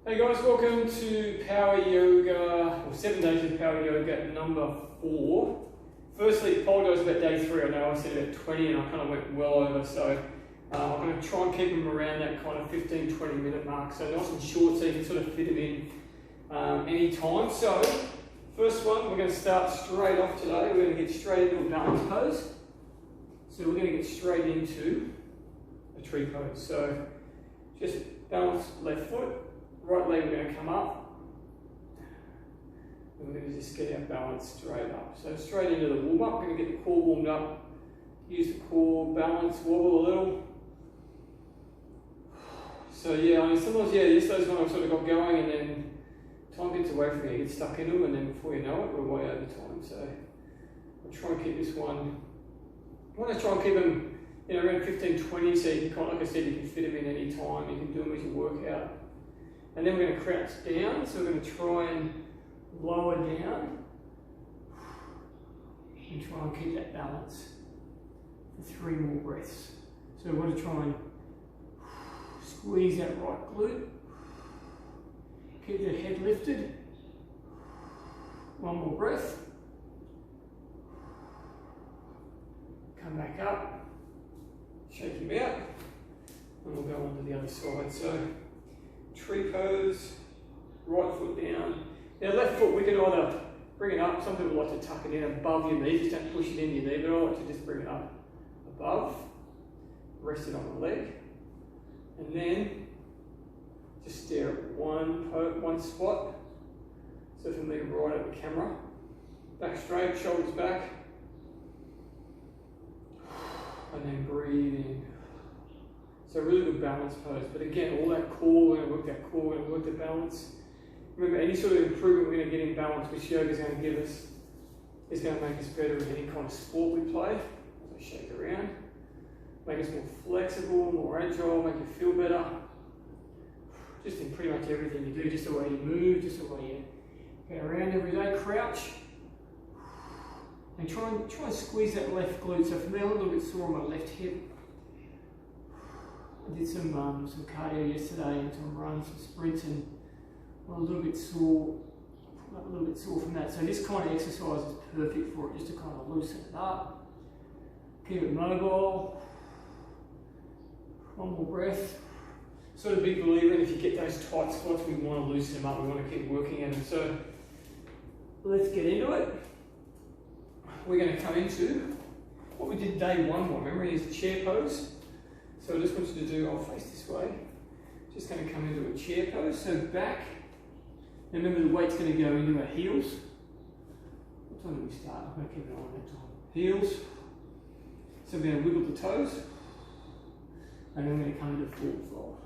Hey guys, welcome to Power Yoga, or 7 days of Power Yoga number 4. Firstly, apologise about day 3. I know I said about 20 and I kind of went well over, so I'm going to try and keep them around that kind of 15-20 minute mark, so nice and short so you can sort of fit them in any time. So, first one, we're going to start straight off today. We're going to get straight into a balance pose. So we're going to get straight into a tree pose. So, just balance left foot. Right leg, we're going to come up, and we're going to just get our balance straight up. So straight into the warm up, we're going to get the core warmed up, use the core, balance, wobble a little. So yeah, I mean sometimes, yesterday's when I sort of got going and then time gets away from you, you get stuck into them, and then before you know it, we're way over time. So I'll try and keep this one, I want to try and keep them around 15-20, so you can, like I said, you can fit them in any time, you can do them as you work out. And then we're going to crouch down, so we're going to try and lower down and try and keep that balance for 3 more breaths. So we're going to try and squeeze that right glute, keep the head lifted, 1 more breath, come back up, shake him out, and we'll go on to the other side. So tree pose, right foot down. Now left foot, we can either bring it up, some people like to tuck it in above your knee, just don't push it into your knee, but I like to just bring it up above, rest it on the leg, and then just stare at one spot. So for me, right at the camera, back straight, shoulders back, and then breathe in. So really good balance pose, but again, all that core, we're going to work that core, we're going to work the balance. Remember, any sort of improvement we're going to get in balance, which yoga is going to give us, is going to make us better at any kind of sport we play. As I shake around, make us more flexible, more agile, make you feel better. Just in pretty much everything you do, just the way you move, just the way you go around every day. Crouch, and try and squeeze that left glute. So for me, I'm a little bit sore on my left hip. I did some cardio yesterday and some runs, some sprints, and I'm a little bit sore from that. So this kind of exercise is perfect for it, just to kind of loosen it up, keep it mobile. 1 more breath. Sort of big believer in if you get those tight spots, we want to loosen them up, we want to keep working at them. So let's get into it. We're going to come into what we did day 1, remember, is the chair pose. So I just want you to do, I'll face this way, just going to come into a chair pose, so back, and remember the weight's going to go into our heels. What time do we start? I'm going to keep it on that time. Heels, so we're going to wiggle the toes, and then we're going to come into forward fold.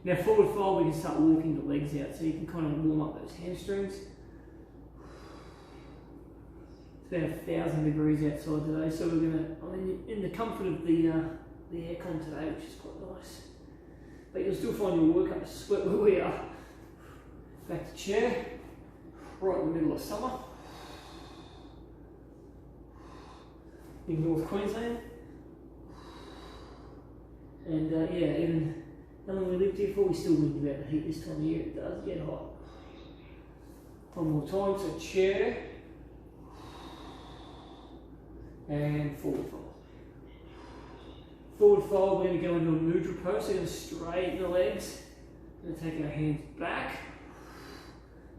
Now forward fold, we can start walking the legs out, so you can kind of warm up those hamstrings. It's about 1,000 degrees outside today, so we're going to, in the comfort of the aircon today, which is quite nice. But you'll still find you'll work up a sweat where we are. Back to chair, right in the middle of summer. In North Queensland. And even how long we lived here for, we still wouldn't about the heat this time of year. It does get hot. 1 more time, so chair. And forward fold. Forward fold, we're going to go into a mudra pose, so we're going to straighten the legs. We're going to take our hands back,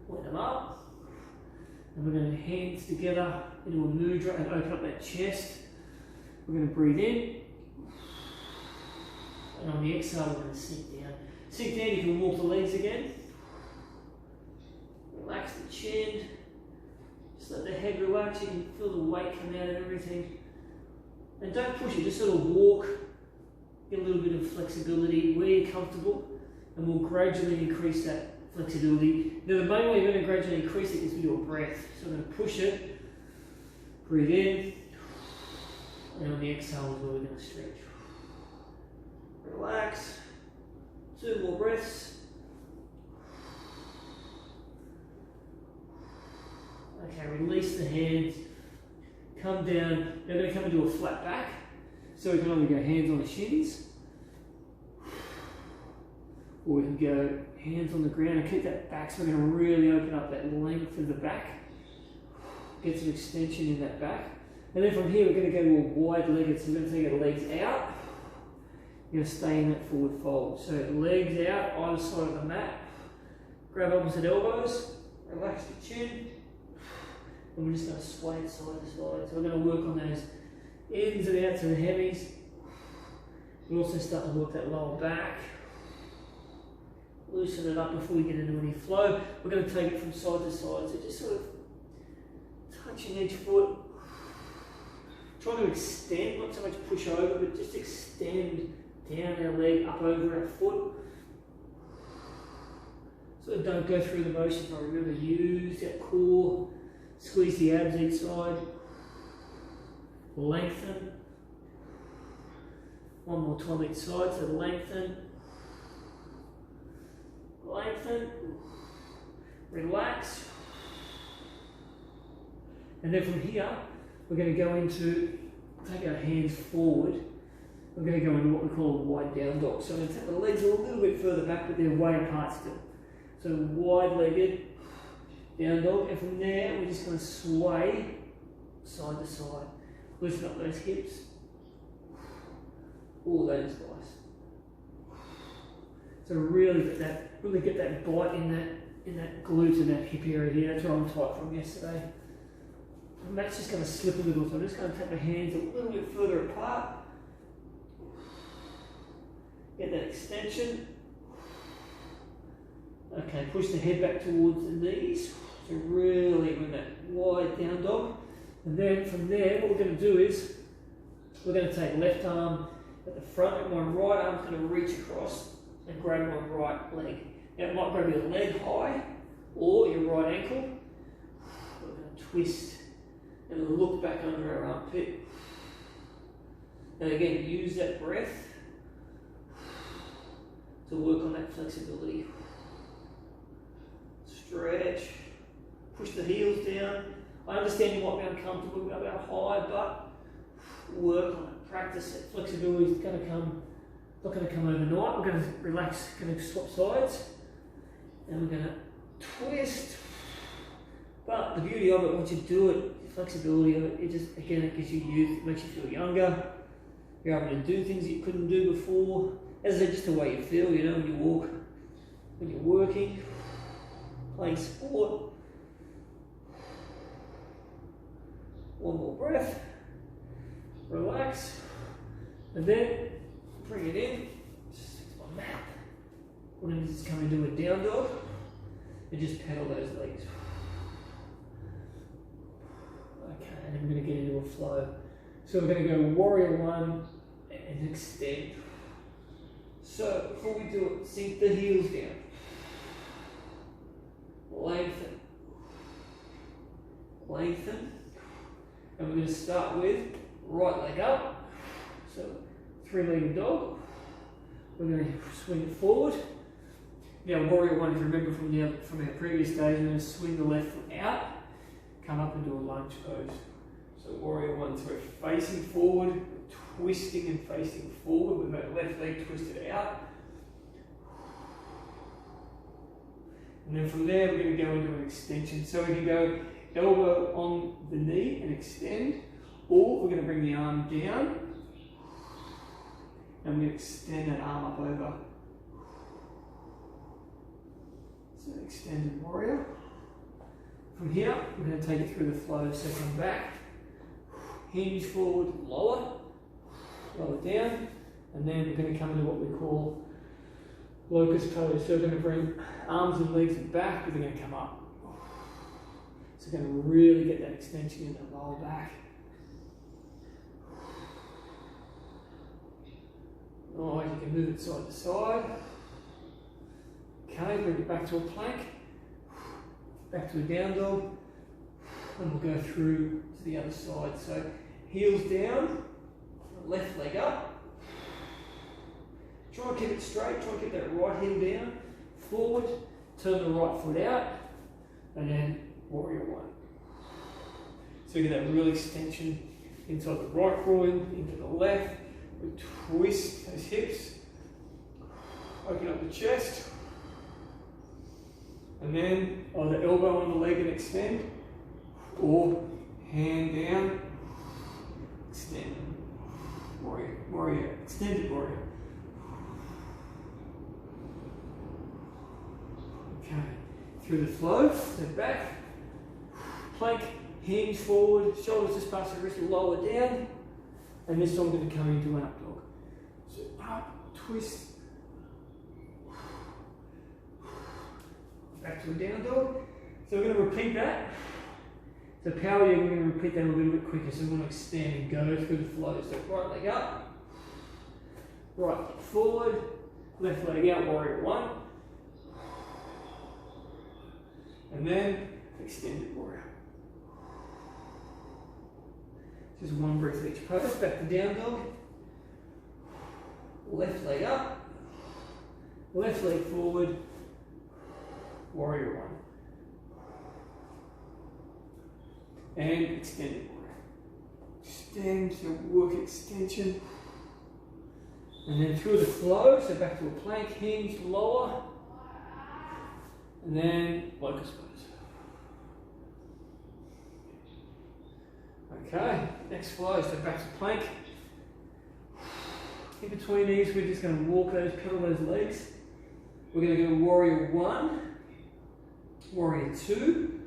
point them up, and we're going to hands together into a mudra and open up that chest. We're going to breathe in, and on the exhale, we're going to sink down. Sink down, you can walk the legs again. Relax the chin, just let the head relax, you can feel the weight come out of everything. And don't push it, just sort of walk, get a little bit of flexibility where you're comfortable, and we'll gradually increase that flexibility. Now the main way we're going to gradually increase it is with your breath. So we're going to push it, breathe in, and on the exhale is where we're going to stretch. Relax, 2 more breaths. Okay, release the hands. Come down, they're going to come into a flat back, so we can either go hands on the shins, Or we can go hands on the ground and keep that back. So we're going to really open up that length of the back. Get some extension in that back. And then from here we're going to go to a wide legged. So we're going to take our legs out. You're going to stay in that forward fold. So legs out, either side of the mat. Grab opposite elbows. Relax the chin. And we're just going to sway it side to side. So we're going to work on those ins and outs of the hemis. We'll also start to work that lower back. Loosen it up before we get into any flow. We're going to take it from side to side. So just sort of touching each foot. Trying to extend, not so much push over, but just extend down our leg, up over our foot. So don't go through the motion, but remember, use that core. Squeeze the abs each side. Lengthen. One more time each side, so lengthen. Lengthen. Relax. And then from here, we're going to go into, take our hands forward. We're going to go into what we call a wide down dog. So I'm going to take the legs a little bit further back, but they're way apart still. So wide-legged down dog, and from there we're just going to sway side to side. Loosen up those hips. Oh, that is nice. So really get that bite in that glute and that hip area here. That's where I'm tight from yesterday. And that's just going to slip a little. So I'm just going to take my hands a little bit further apart. Get that extension. Okay, push the head back towards the knees. So really with that wide down dog. And then from there, what we're going to do is we're going to take left arm at the front, and my right arm's going to reach across and grab my right leg. Now it might grab your leg high or your right ankle. We're going to twist and look back under our armpit. And again, use that breath to work on that flexibility. Stretch, push the heels down. I understand you might be uncomfortable with about high, but work on it. Practice it. Flexibility is going to come, not going to come overnight. We're going to relax, going to swap sides, and we're going to twist. But the beauty of it, once you do it, the flexibility of it, it just, again, it gives you youth. It makes you feel younger. You're able to do things that you couldn't do before. As I said, just the way you feel, you know, when you walk, when you're working, playing sport. One more breath. Relax. And then bring it in. Just fix my mat. What it is come into a down dog. And just pedal those legs. Okay, and then we're going to get into a flow. So we're going to go warrior one and extend. So before we do it, sink the heels down. Lengthen. Lengthen. And we're going to start with right leg up. So three-legged dog. We're going to swing it forward. Now warrior one, if you remember from our previous days, we're going to swing the left foot out, come up and do a lunge pose. So warrior one, so we're facing forward, twisting and facing forward with that left leg twisted out. And then from there we're going to go into an extension. So we can go elbow on the knee and extend, or we're going to bring the arm down and we're going to extend that arm up over. So extended warrior. From here, we're going to take it through the flow. So come back, hinge forward, lower down, and then we're going to come into what we call locust pose. So we're going to bring arms and legs back, but they're going to come up. So we're going to really get that extension in the lower back. Alright, you can move it side to side. Okay, bring it back to a plank, back to a down dog, and we'll go through to the other side. So heels down, left leg up. Try and keep it straight, try and keep that right heel down, forward, turn the right foot out, and then warrior one. So you get that real extension inside the right groin, into the left. We twist those hips. Open up the chest. And then either elbow on the leg and extend, or hand down, extend. Warrior, warrior, extended warrior. Okay, through the flow, step back, plank, hands forward, shoulders just past the wrist, lower down, and this time I'm going to come into an up dog. So up, twist, back to a down dog. So we're going to repeat that. So power yoga, we're going to repeat that a little bit quicker. So we're going to extend and go through the flow. So right leg up, right leg forward, left leg out, warrior one. And then extended warrior. Just one breath each pose. Back to down dog. Left leg up, left leg forward, warrior one. And extended warrior. Extend, so work extension. And then through the flow, so back to a plank, hinge, lower. And then locust pose. Okay, next flow, so back to plank. In between these, we're just going to walk those, pedal those legs. We're going to go warrior one, warrior two,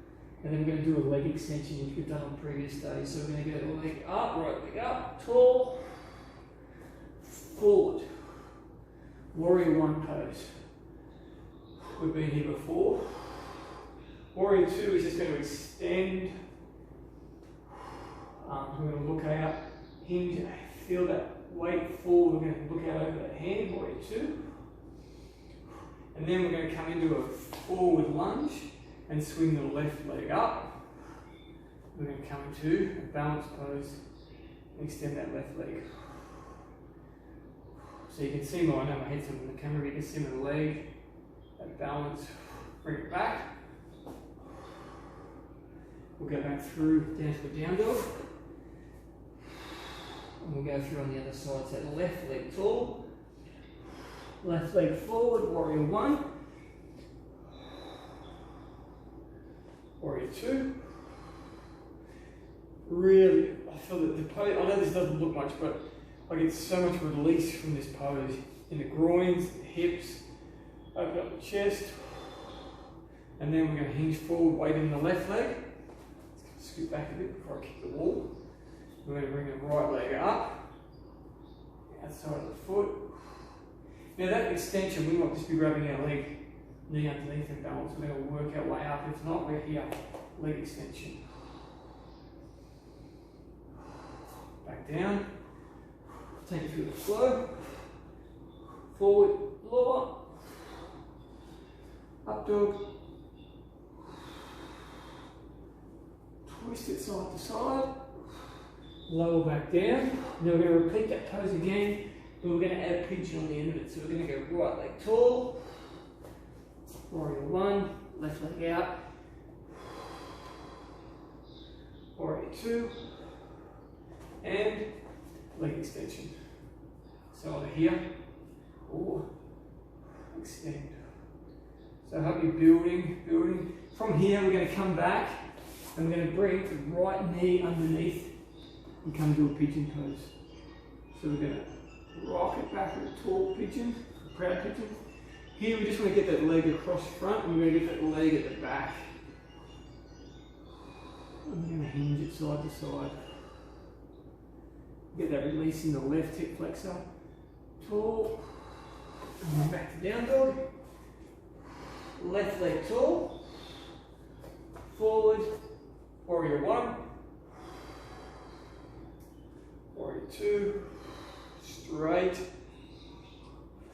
and then we're going to do a leg extension which we've done on previous days. So we're going to go leg up, right leg up, tall, forward. Warrior one pose. We've been here before. Warrior two is just going to extend. We're going to look out, hinge, feel that weight forward. We're going to look out over that hand, warrior two. And then we're going to come into a forward lunge and swing the left leg up. We're going to come into a balance pose and extend that left leg. So you can see I know my head's on the camera, you can see my leg, that balance, bring it back. We'll go back through down to the down dog. And we'll go through on the other side. So the left leg tall, left leg forward, warrior one, warrior two. Really, I feel that the pose, I know this doesn't look much, but I get so much release from this pose in the groins, the hips, open up the chest, and then we're going to hinge forward, weight in the left leg. Let's scoot back a bit before I kick the wall. We're going to bring the right leg up, outside of the foot. Now that extension, we might just be grabbing our leg, knee underneath and balance. We're going to work our way up. If not, we're here, leg extension. Back down, take it through the flow, forward, lower, up dog, twist it side to side, lower back down. Now we're going to repeat that pose again, but we're going to add a pigeon on the end of it. So we're going to go right leg tall, warrior one, left leg out, warrior two, and leg extension. So either here or extend. So I hope you're building. From here we're going to come back and we're going to bring the right knee underneath and come to a pigeon pose. So we're going to rock it back with a tall pigeon, a proud pigeon. Here we just want to get that leg across front and we're going to get that leg at the back. And we're going to hinge it side to side. Get that release in the left hip flexor. Tall. And then back to down dog. Left leg tall. Forward. Warrior one. Warrior two. Straight.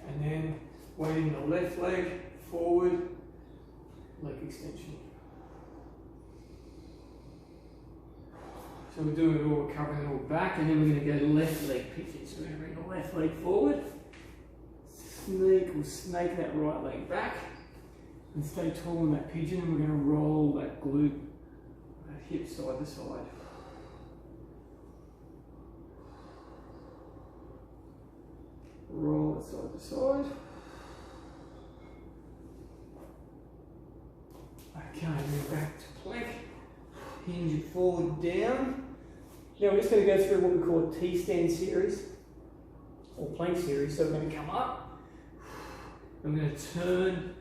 And then weighting the left leg forward. Leg extension. So we're doing it all, we're covering it all back, and then we're going to go left leg pigeon. So we're going to bring the left leg forward, snake that right leg back, and stay tall in that pigeon, and we're going to roll that glute, that hip side to side. Roll it side to side. Okay, then back to plank. Hinge it forward, down. Now we're just going to go through what we call a T-stand series, or plank series. So we're going to come up, I'm going to turn,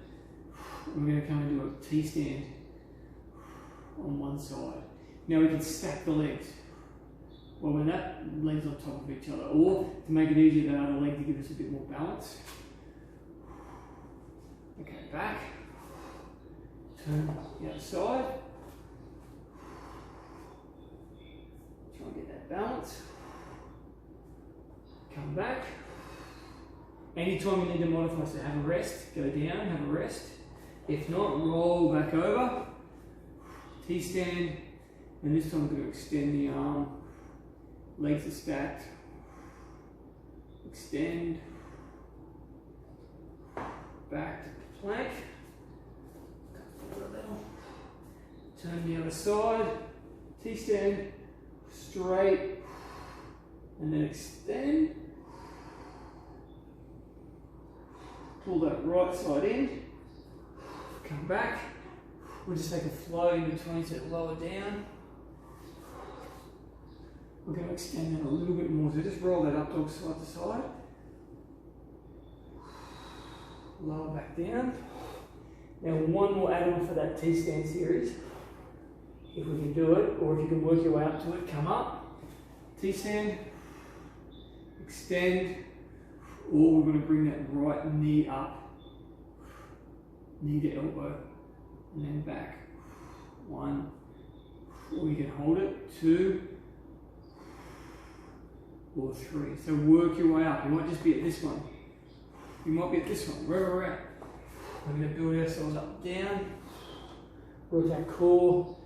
we're going to come and do a T-stand on one side. Now we can stack the legs. Well, when that leg's on top of each other, or to make it easier, the other leg to give us a bit more balance. Okay, back, turn the other side. Try and get that balance. Come back. Anytime you need to modify, so have a rest, go down, have a rest. If not, roll back over. T-stand, and this time I'm going to extend the arm. Legs are stacked. Extend. Back to plank. Come forward a little. Turn the other side. T-stand. Straight. And then extend. Pull that right side in. Come back. We'll just take a flow in between, so lower down. We're going to extend that a little bit more, so just roll that up dog side to side. Lower back down. Now one more add-on for that T-stand series, if we can do it, or if you can work your way up to it, come up, T-stand, extend, or we're going to bring that right knee up, knee to elbow, and then back. 1, or you can hold it, 2, or 3. So work your way up. You might just be at this one. You might be at this one, wherever we're at. We're going to build ourselves up, down, work that core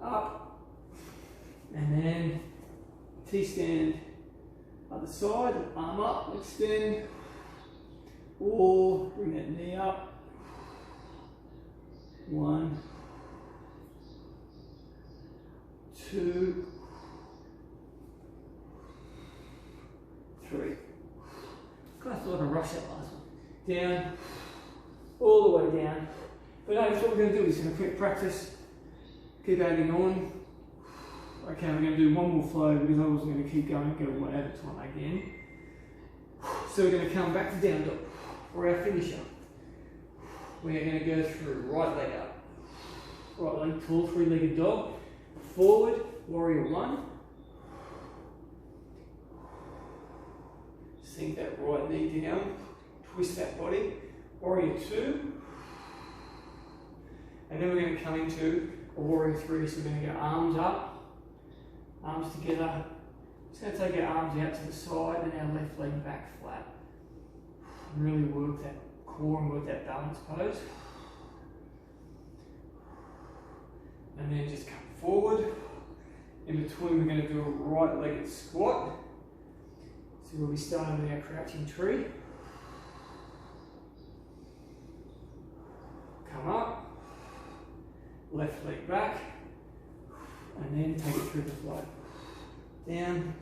up, and then T-stand, other side, arm up, extend, or bring that knee up. 1, 2, 3. Kind of feel like a rush that last one. Down, all the way down. But no, that's what we're going to do. We're just going to quick practice, keep adding on. Okay, we're going to do one more flow because I was going to keep going, go one at a time again. So we're going to come back to down dog for our finisher. We're going to go through right leg up, right leg tall, 3-legged dog, forward, warrior 1. Sink that right knee down, twist that body, warrior 2. And then we're going to come into a warrior 3, so we're going to go arms up, arms together. Just going to take our arms out to the side and our left leg back flat. Really work that core and work that balance pose. And then just come forward. In between, we're going to do a right-legged squat. So we'll be starting with our crouching tree. Come up, left leg back, and then take it through the flow. Down,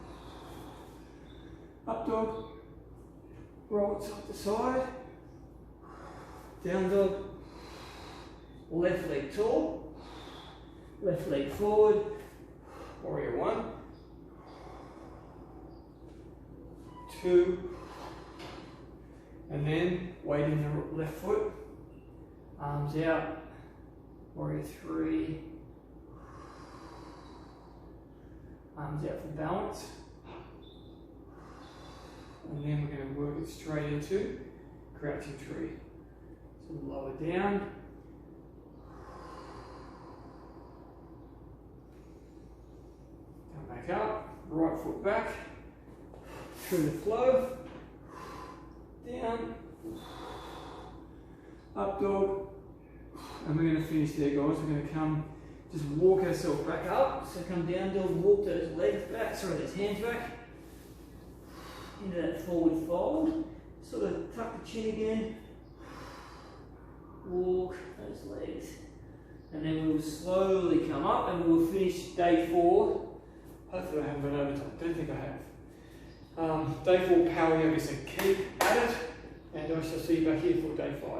up dog, roll it side to side, down dog, left leg tall, left leg forward, warrior 1, 2, and then weight in the left foot, arms out, warrior 3, arms out for balance, and then we're going to work it straight into crouching tree. So lower down, come back up, right foot back, through the flow, down, up dog, and we're going to finish there, guys. We're going to come, just walk ourselves back up. So come down dog, walk those legs back, sorry, those hands back, into that forward fold, sort of tuck the chin again, walk those legs, and then we'll slowly come up and we'll finish day 4. Hopefully I haven't gone over time, don't think I have. Day 4 power yoga, so keep at it, and I shall see you back here for day 5.